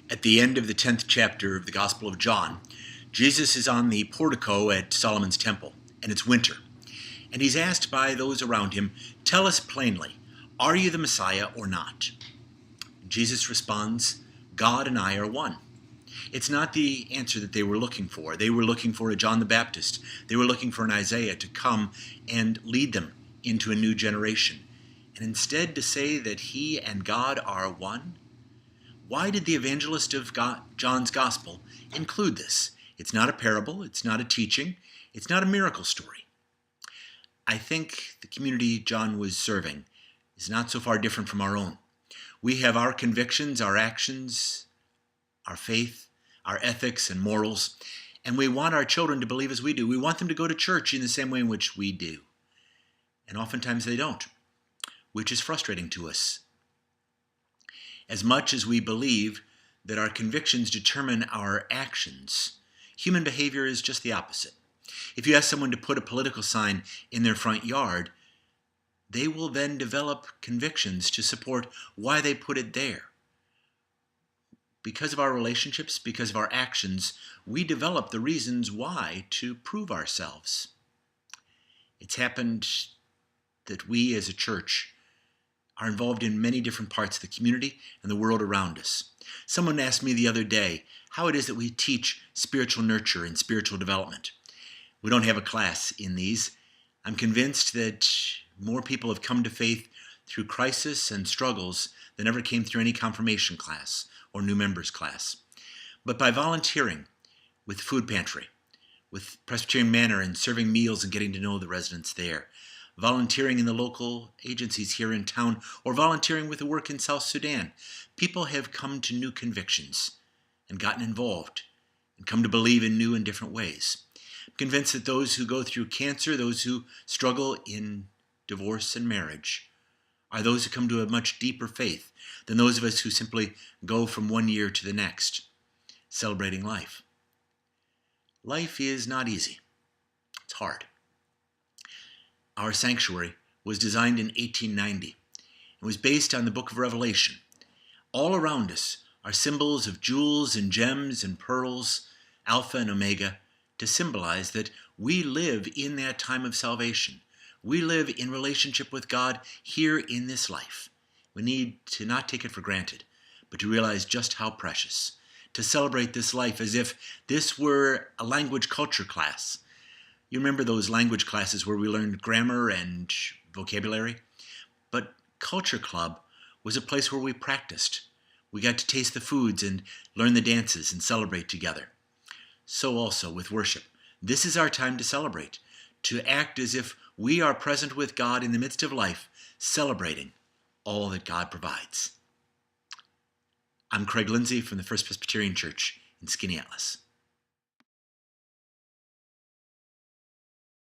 At the end of the 10th chapter of the Gospel of John, Jesus is on the portico at Solomon's temple, and it's winter. And he's asked by those around him, "Tell us plainly, are you the Messiah or not?" Jesus responds, "God and I are one." It's not the answer that they were looking for. They were looking for a John the Baptist. They were looking for an Isaiah to come and lead them into a new generation. And instead to say that he and God are one? Why did the evangelist of John's Gospel include this? It's not a parable. It's not a teaching. It's not a miracle story. I think the community John was serving is not so far different from our own. We have our convictions, our actions, our faith, our ethics and morals, and we want our children to believe as we do. We want them to go to church in the same way in which we do. And oftentimes they don't, which is frustrating to us. As much as we believe that our convictions determine our actions, human behavior is just the opposite. If you ask someone to put a political sign in their front yard, they will then develop convictions to support why they put it there. Because of our relationships, because of our actions, we develop the reasons why to prove ourselves. It's happened that we as a church are involved in many different parts of the community and the world around us. Someone asked me the other day how it is that we teach spiritual nurture and spiritual development. We don't have a class in these. I'm convinced that more people have come to faith through crisis and struggles than ever came through any confirmation class or new members class. But by volunteering with Food Pantry, with Presbyterian Manor and serving meals and getting to know the residents there, volunteering in the local agencies here in town, or volunteering with the work in South Sudan, people have come to new convictions and gotten involved and come to believe in new and different ways. I'm convinced that those who go through cancer, those who struggle in divorce and marriage, are those who come to a much deeper faith than those of us who simply go from one year to the next, celebrating life. Life is not easy. It's hard. Our sanctuary was designed in 1890 and was based on the book of Revelation. All around us are symbols of jewels and gems and pearls, Alpha and Omega, to symbolize that we live in that time of salvation. We live in relationship with God here in this life. We need to not take it for granted, but to realize just how precious, to celebrate this life as if this were a language culture class. You remember those language classes where we learned grammar and vocabulary? But Culture Club was a place where we practiced. We got to taste the foods and learn the dances and celebrate together. So also with worship. This is our time to celebrate, to act as if we are present with God in the midst of life, celebrating all that God provides. I'm Craig Lindsey from the First Presbyterian Church in Skaneateles.